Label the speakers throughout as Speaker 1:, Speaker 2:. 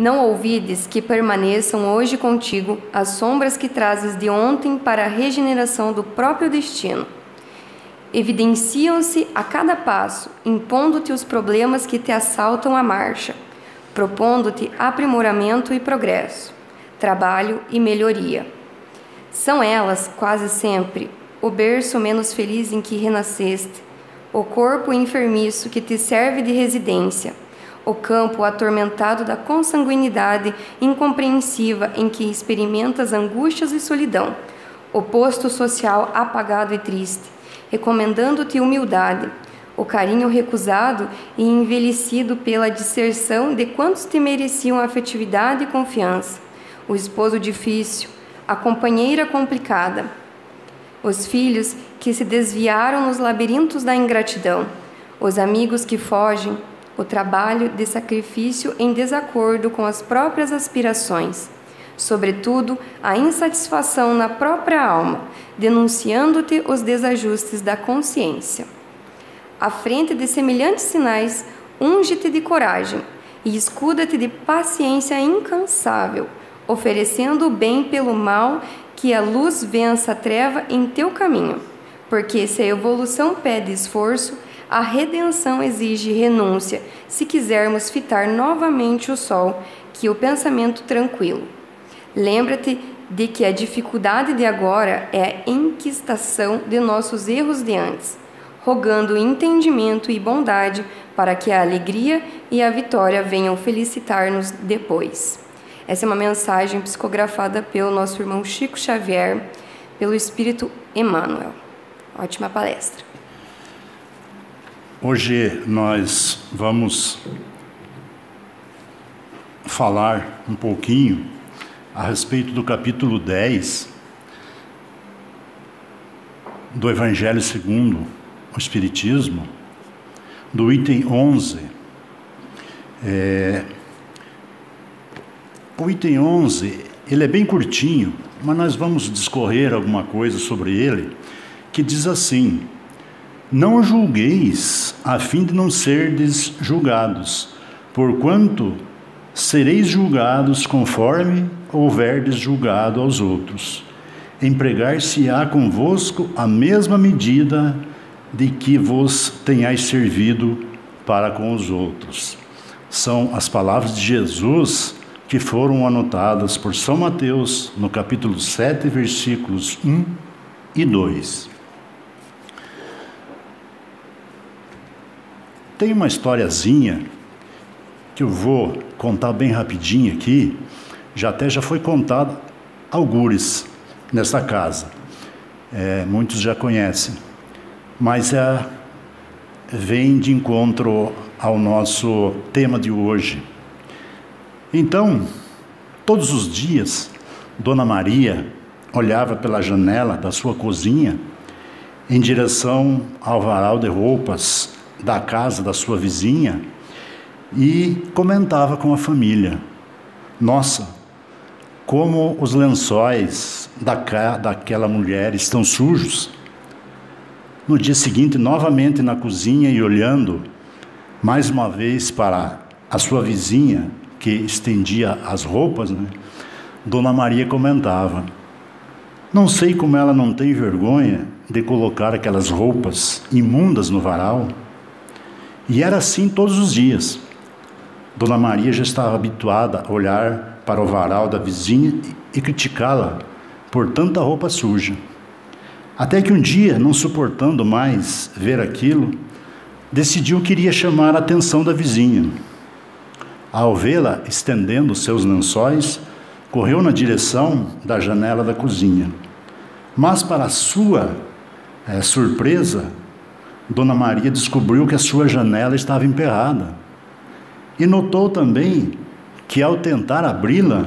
Speaker 1: Não ouvides que permaneçam hoje contigo as sombras que trazes de ontem para a regeneração do próprio destino. Evidenciam-se a cada passo, impondo-te os problemas que te assaltam à marcha, propondo-te aprimoramento e progresso, trabalho e melhoria. São elas, quase sempre, o berço menos feliz em que renasceste, o corpo enfermiço que te serve de residência, o campo atormentado da consanguinidade incompreensiva em que experimentas angústias e solidão, o posto social apagado e triste, recomendando-te humildade, o carinho recusado e envelhecido pela disserção de quantos te mereciam afetividade e confiança, o esposo difícil, a companheira complicada, os filhos que se desviaram nos labirintos da ingratidão, os amigos que fogem, o trabalho de sacrifício em desacordo com as próprias aspirações, sobretudo a insatisfação na própria alma, denunciando-te os desajustes da consciência. À frente de semelhantes sinais, unge-te de coragem e escuda-te de paciência incansável, oferecendo o bem pelo mal, que a luz vença a treva em teu caminho, porque se a evolução pede esforço, a redenção exige renúncia, se quisermos fitar novamente o sol, que o pensamento tranquilo. Lembra-te de que a dificuldade de agora é a enquistação de nossos erros de antes, rogando entendimento e bondade para que a alegria e a vitória venham felicitar-nos depois. Essa é uma mensagem psicografada pelo nosso irmão Chico Xavier, pelo Espírito Emmanuel. Ótima palestra.
Speaker 2: Hoje nós vamos falar um pouquinho a respeito do capítulo 10 do Evangelho segundo o Espiritismo, do item 11. O item 11, ele é bem curtinho, mas nós vamos discorrer alguma coisa sobre ele, que diz assim: não julgueis, a fim de não serdes julgados, porquanto sereis julgados conforme houverdes julgado aos outros. Empregar-se-á convosco a mesma medida de que vos tenhais servido para com os outros. São as palavras de Jesus que foram anotadas por São Mateus no capítulo 7, versículos 1 e 2. Tem uma historiazinha que eu vou contar bem rapidinho aqui, já foi contada algures nessa casa, muitos já conhecem, mas vem de encontro ao nosso tema de hoje. Então, todos os dias, Dona Maria olhava pela janela da sua cozinha em direção ao varal de roupas da casa da sua vizinha e comentava com a família: nossa, como os lençóis daquela mulher estão sujos. No dia seguinte, novamente na cozinha e olhando mais uma vez para a sua vizinha que estendia as roupas, Dona Maria comentava: não sei como ela não tem vergonha de colocar aquelas roupas imundas no varal. E era assim todos os dias. Dona Maria já estava habituada a olhar para o varal da vizinha e criticá-la por tanta roupa suja. Até que um dia, não suportando mais ver aquilo, decidiu que iria chamar a atenção da vizinha. Ao vê-la estendendo seus lençóis, correu na direção da janela da cozinha. Mas, para sua surpresa, Dona Maria descobriu que a sua janela estava emperrada. E notou também que, ao tentar abri-la,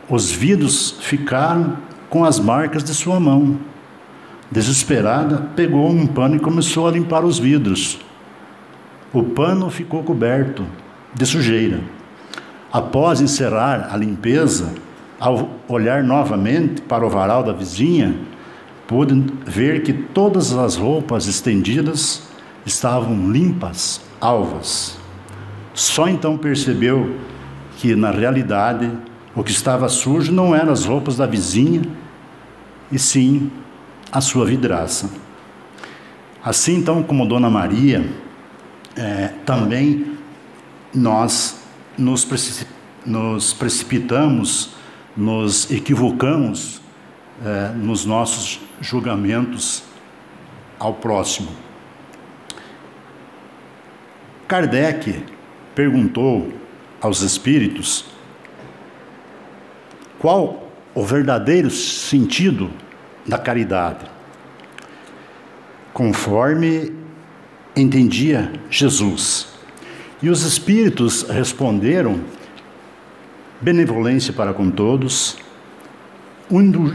Speaker 2: os vidros ficaram com as marcas de sua mão. Desesperada, pegou um pano e começou a limpar os vidros. O pano ficou coberto de sujeira. Após encerrar a limpeza, ao olhar novamente para o varal da vizinha, pôde ver que todas as roupas estendidas estavam limpas, alvas. Só então percebeu que na realidade o que estava sujo não eram as roupas da vizinha, e sim a sua vidraça. Assim, então, como Dona Maria, também nós nos precipitamos, nos equivocamos nos nossos julgamentos ao próximo. Kardec perguntou aos espíritos qual o verdadeiro sentido da caridade, conforme entendia Jesus. E os espíritos responderam: benevolência para com todos,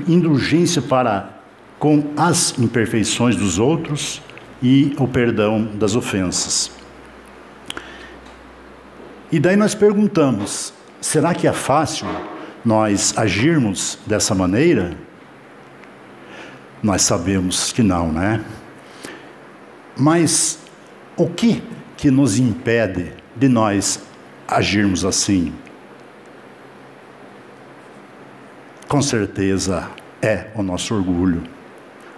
Speaker 2: indulgência para com as imperfeições dos outros e o perdão das ofensas. E daí nós perguntamos: será que é fácil nós agirmos dessa maneira? Nós sabemos que não, né? Mas o que nos impede de nós agirmos assim? Com certeza é o nosso orgulho.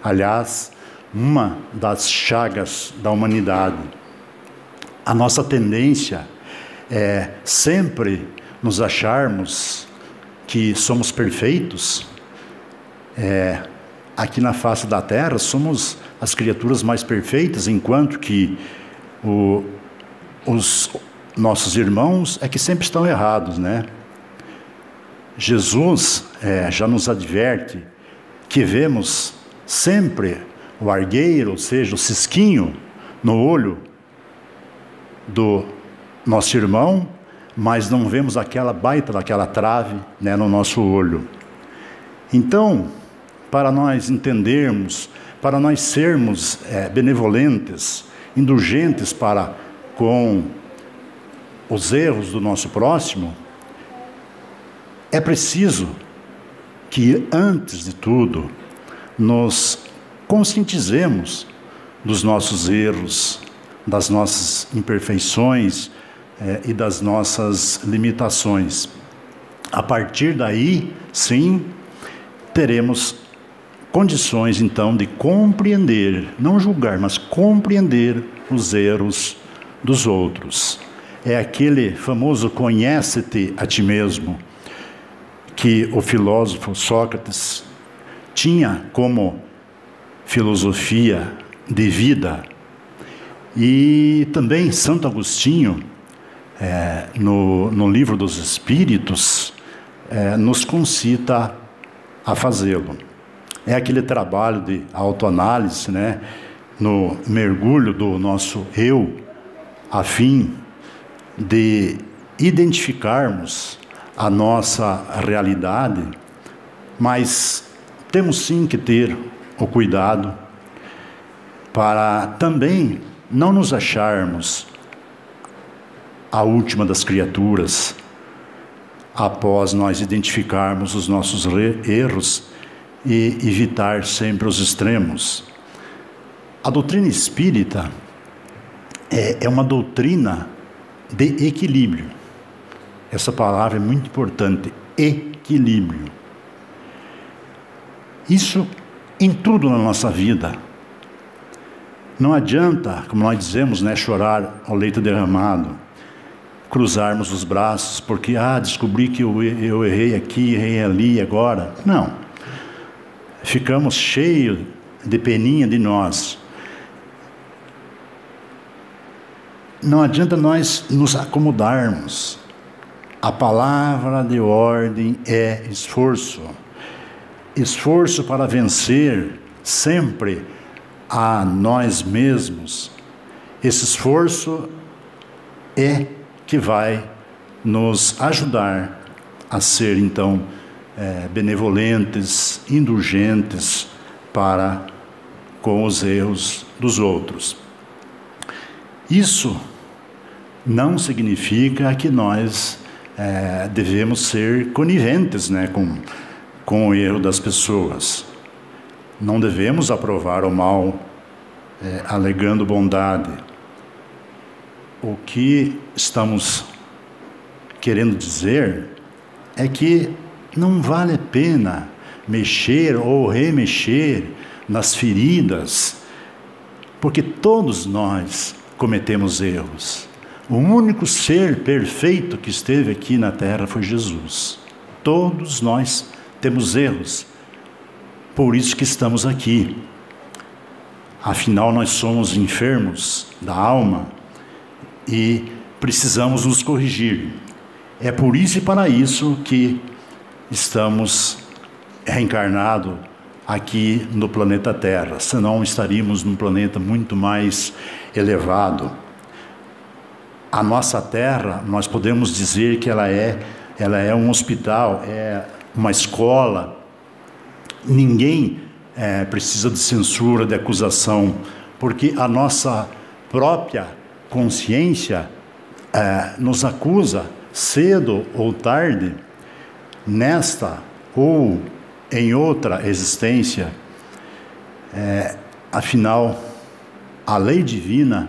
Speaker 2: Aliás, uma das chagas da humanidade. A nossa tendência é sempre nos acharmos que somos perfeitos. Aqui na face da terra somos as criaturas mais perfeitas, enquanto que os nossos irmãos é que sempre estão errados, né? Jesus já nos adverte que vemos sempre o argueiro, ou seja, o cisquinho no olho do nosso irmão, mas não vemos aquela baita daquela trave, né, no nosso olho. Então, para nós entendermos, para nós sermos benevolentes, indulgentes para com os erros do nosso próximo, é preciso que, antes de tudo, nos conscientizemos dos nossos erros, das nossas imperfeições e das nossas limitações. A partir daí, sim, teremos condições, então, de compreender, não julgar, mas compreender os erros dos outros. É aquele famoso conhece-te a ti mesmo, que o filósofo Sócrates tinha como filosofia de vida. E também Santo Agostinho, no Livro dos Espíritos, nos concita a fazê-lo. É aquele trabalho de autoanálise, né, no mergulho do nosso eu, a fim de identificarmos a nossa realidade, mas temos sim que ter o cuidado para também não nos acharmos a última das criaturas, após nós identificarmos os nossos erros e evitar sempre os extremos. A doutrina espírita é uma doutrina de equilíbrio. Essa palavra é muito importante, equilíbrio. Isso em tudo na nossa vida. Não adianta, como nós dizemos, né, chorar ao leito derramado, cruzarmos os braços, porque descobri que eu errei aqui, errei ali, agora. Não. Ficamos cheios de peninha de nós. Não adianta nós nos acomodarmos. A palavra de ordem é esforço. Esforço para vencer sempre a nós mesmos. Esse esforço é que vai nos ajudar a ser, então, benevolentes, indulgentes para com os erros dos outros. Isso não significa que nós devemos ser coniventes, né, com o erro das pessoas. Não devemos aprovar o mal alegando bondade. O que estamos querendo dizer é que não vale a pena mexer ou remexer nas feridas, porque todos nós cometemos erros. O único ser perfeito que esteve aqui na terra foi Jesus. Todos nós temos erros, por isso que estamos aqui. Afinal, nós somos enfermos da alma e precisamos nos corrigir. É por isso e para isso que estamos reencarnados aqui no planeta Terra, senão estaríamos num planeta muito mais elevado. A nossa Terra, nós podemos dizer que ela é um hospital, é uma escola. Ninguém precisa de censura, de acusação, porque a nossa própria consciência nos acusa, cedo ou tarde, nesta ou em outra existência. Afinal, a lei divina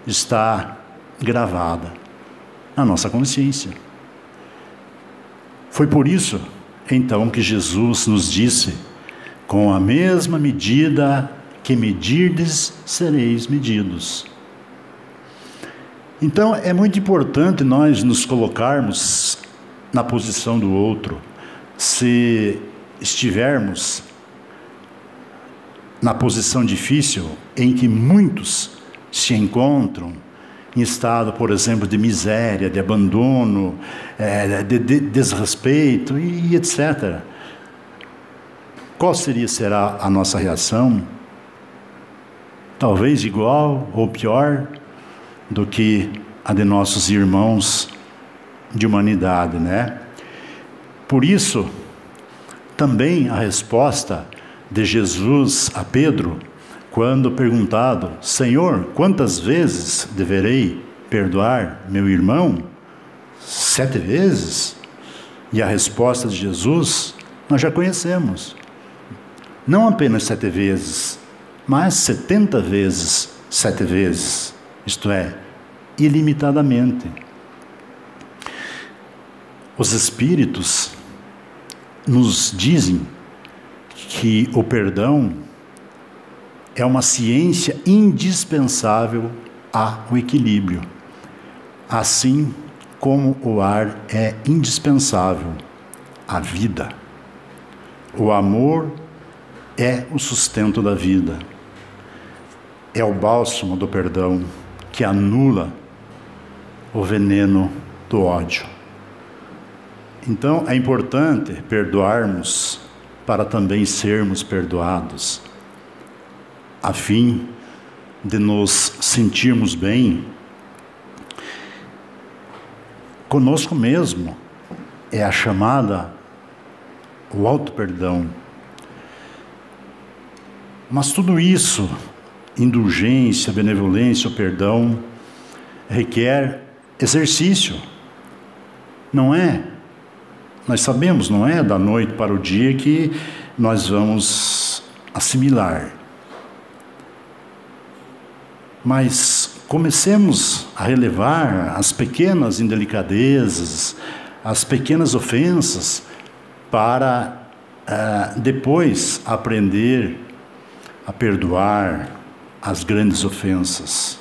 Speaker 2: está gravada na nossa consciência. Foi por isso, então, que Jesus nos disse: com a mesma medida que medirdes, sereis medidos. Então, é muito importante nós nos colocarmos na posição do outro. Se estivermos na posição difícil em que muitos se encontram, em estado, por exemplo, de miséria, de abandono, de desrespeito e etc. Qual será a nossa reação? Talvez igual ou pior do que a de nossos irmãos de humanidade, né? Por isso, também a resposta de Jesus a Pedro, quando perguntado: Senhor, quantas vezes deverei perdoar meu irmão? 7 vezes? E a resposta de Jesus, nós já conhecemos. Não apenas 7 vezes, mas 70 vezes 7 vezes. Isto é, ilimitadamente. Os Espíritos nos dizem que o perdão é uma ciência indispensável ao equilíbrio, assim como o ar é indispensável à vida. O amor é o sustento da vida. É o bálsamo do perdão que anula o veneno do ódio. Então, é importante perdoarmos para também sermos perdoados, a fim de nos sentirmos bem conosco mesmo. É a chamada, o auto-perdão. Mas tudo isso, indulgência, benevolência, o perdão, requer exercício. Não é? Nós sabemos, não é da noite para o dia que nós vamos assimilar. Mas comecemos a relevar as pequenas indelicadezas, as pequenas ofensas, para depois aprender a perdoar as grandes ofensas.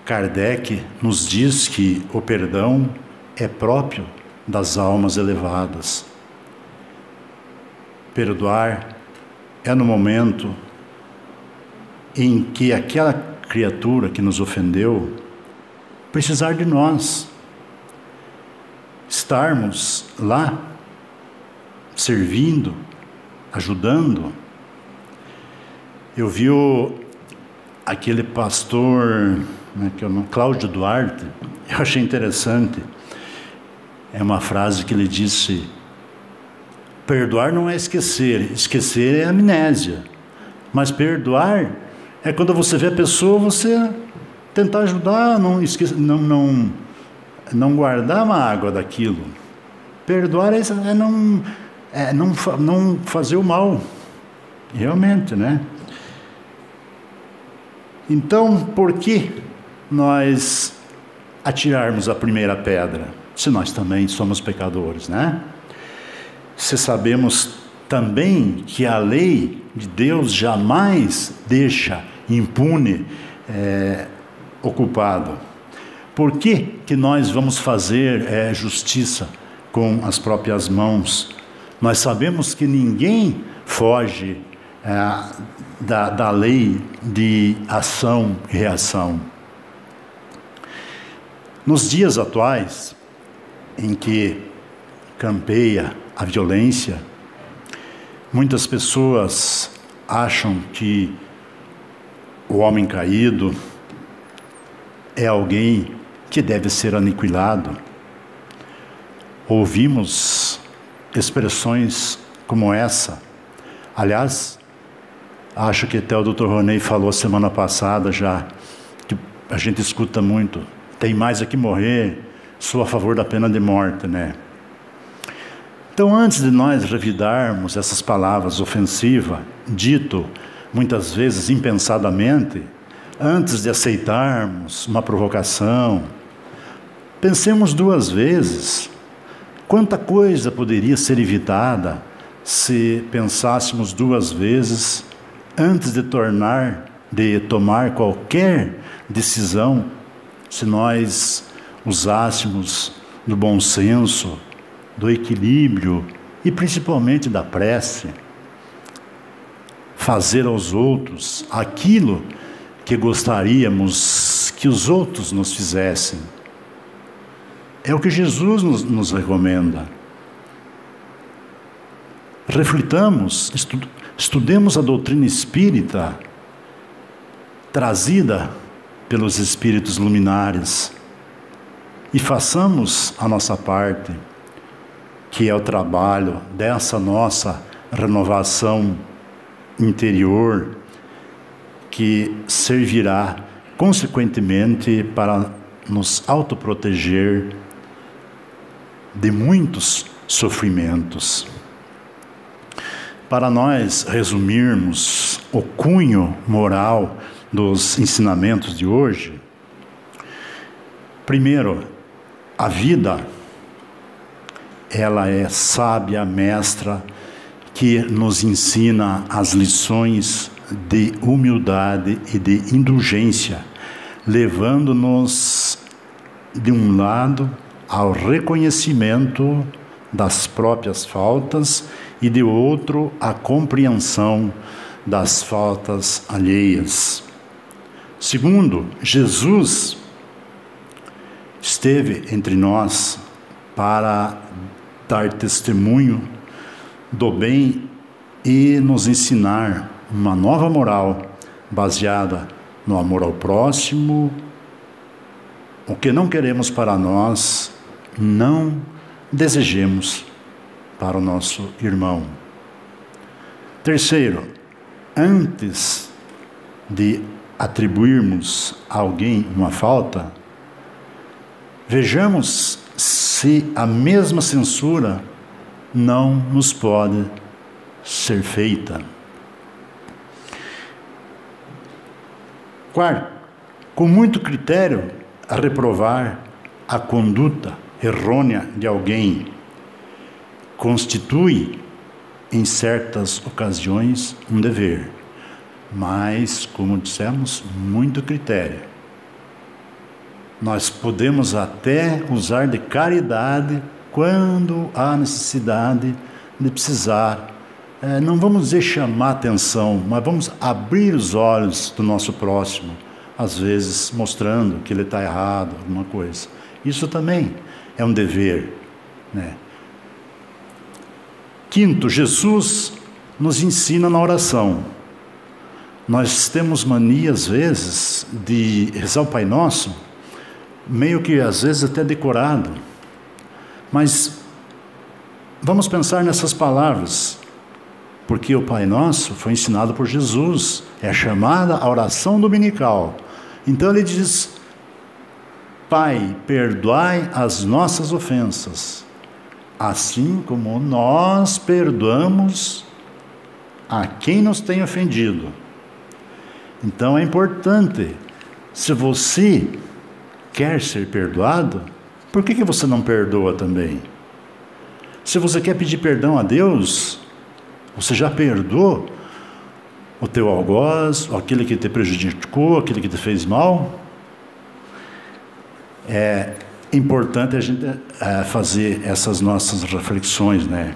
Speaker 2: Kardec nos diz que o perdão é próprio das almas elevadas. Perdoar é no momento em que aquela criatura que nos ofendeu precisar de nós, estarmos lá, servindo, ajudando. Eu vi aquele pastor, Cláudio Duarte, eu achei interessante. É uma frase que ele disse: perdoar não é esquecer, esquecer é amnésia. Mas perdoar é quando você vê a pessoa, você tentar ajudar, não guardar mágoa daquilo. Perdoar é não fazer o mal, realmente, né? Então, por que nós atirarmos a primeira pedra, se nós também somos pecadores, né? Se sabemos também que a lei de Deus jamais deixa impune o culpado. Por que nós vamos fazer justiça com as próprias mãos? Nós sabemos que ninguém foge da lei de ação e reação. Nos dias atuais, em que campeia a violência, muitas pessoas acham que o homem caído é alguém que deve ser aniquilado. Ouvimos expressões como essa. Aliás, acho que até o Dr. Ronei falou semana passada já, que a gente escuta muito, tem mais é que morrer, sou a favor da pena de morte, né? Então, antes de nós revidarmos essas palavras ofensivas, dito muitas vezes impensadamente, antes de aceitarmos uma provocação, pensemos duas vezes quanta coisa poderia ser evitada se pensássemos duas vezes antes de tomar qualquer decisão, se nós usássemos do bom senso, do equilíbrio e principalmente da prece. Fazer aos outros aquilo que gostaríamos que os outros nos fizessem. É o que Jesus nos recomenda. Reflitamos, estudemos a doutrina espírita trazida pelos espíritos luminares e façamos a nossa parte, que é o trabalho dessa nossa renovação interior, que servirá consequentemente para nos autoproteger de muitos sofrimentos. Para nós resumirmos o cunho moral dos ensinamentos de hoje, primeiro, a vida, ela é sábia mestra que nos ensina as lições de humildade e de indulgência, levando-nos de um lado ao reconhecimento das próprias faltas e de outro à compreensão das faltas alheias. Segundo, Jesus esteve entre nós para dar testemunho do bem e nos ensinar uma nova moral baseada no amor ao próximo. O que não queremos para nós, não desejemos para o nosso irmão. Terceiro, antes de atribuirmos a alguém uma falta, vejamos se a mesma censura não nos pode ser feita. Quarto, com muito critério, a reprovar a conduta errônea de alguém constitui, em certas ocasiões, um dever, mas, como dissemos, muito critério. Nós podemos até usar de caridade quando há necessidade de precisar. Não vamos dizer chamar atenção, mas vamos abrir os olhos do nosso próximo, às vezes mostrando que ele está errado, alguma coisa. Isso também é um dever, né? Quinto, Jesus nos ensina na oração. Nós temos mania, às vezes, de rezar o Pai Nosso, meio que, às vezes, até decorado. Mas vamos pensar nessas palavras, porque o Pai Nosso foi ensinado por Jesus, é chamada a oração dominical. Então ele diz: Pai, perdoai as nossas ofensas, assim como nós perdoamos a quem nos tem ofendido. Então é importante, se você quer ser perdoado, por que você não perdoa também? Se você quer pedir perdão a Deus, você já perdoou o teu algoz, aquele que te prejudicou, aquele que te fez mal? É importante a gente fazer essas nossas reflexões, né?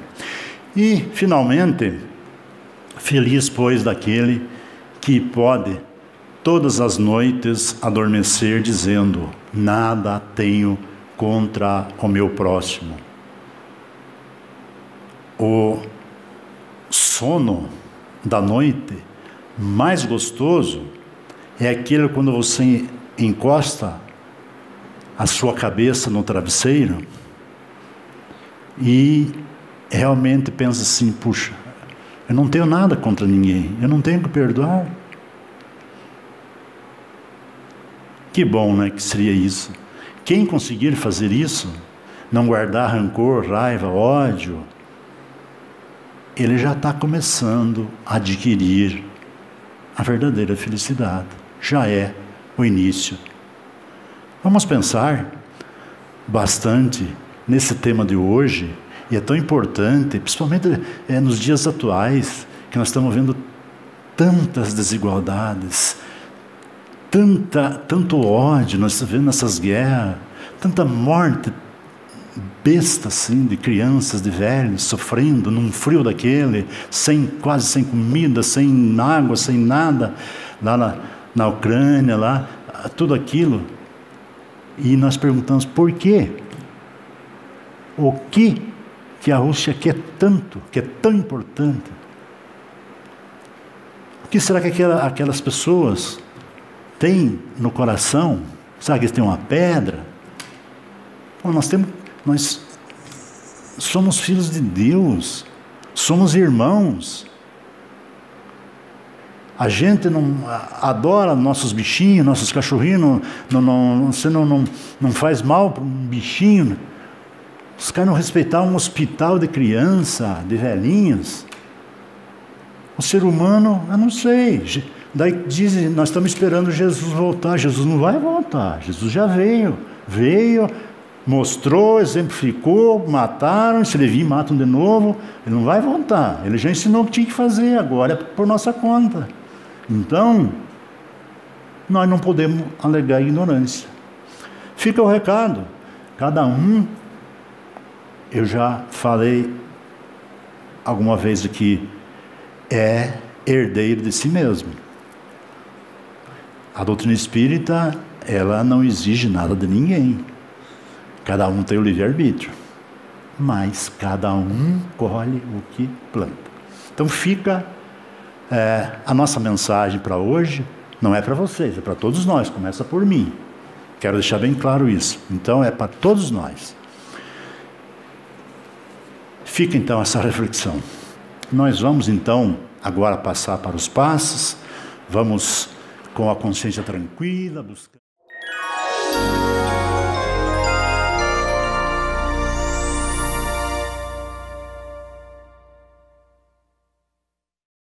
Speaker 2: E, finalmente, feliz, pois, daquele que pode todas as noites adormecer dizendo: nada tenho contra o meu próximo. O sono da noite mais gostoso é aquele quando você encosta a sua cabeça no travesseiro e realmente pensa assim: puxa, eu não tenho nada contra ninguém, eu não tenho que perdoar. Que bom, né, que seria isso. Quem conseguir fazer isso, não guardar rancor, raiva, ódio, ele já está começando a adquirir a verdadeira felicidade. Já é o início. Vamos pensar bastante nesse tema de hoje, e é tão importante, principalmente nos dias atuais, que nós estamos vendo tantas desigualdades, tanto ódio, nós estamos vendo essas guerras, tanta morte besta assim, de crianças, de velhos, sofrendo num frio daquele, quase sem comida, sem água, sem nada, lá na Ucrânia, lá, tudo aquilo. E nós perguntamos por quê? O que a Rússia quer tanto, que é tão importante? O que será que aquelas pessoas têm no coração? Será que eles têm uma pedra? Bom, nós somos filhos de Deus, somos irmãos. A gente não adora nossos bichinhos, nossos cachorrinhos, você não faz mal para um bichinho. Os caras não respeitaram um hospital de criança, de velhinhos. O ser humano, eu não sei. Daí dizem, nós estamos esperando Jesus voltar. Jesus não vai voltar, Jesus já veio, mostrou, exemplificou, mataram, se ele vir, matam de novo. Ele não vai voltar, ele já ensinou o que tinha que fazer, agora é por nossa conta. Então, nós não podemos alegar ignorância. Fica o recado, cada um, eu já falei alguma vez aqui, é herdeiro de si mesmo. A doutrina espírita, ela não exige nada de ninguém. Cada um tem o livre-arbítrio, mas cada um colhe o que planta. Então fica a nossa mensagem para hoje, não é para vocês, é para todos nós, começa por mim. Quero deixar bem claro isso. Então é para todos nós. Fica então essa reflexão. Nós vamos então agora passar para os passos, vamos com a consciência tranquila, buscar...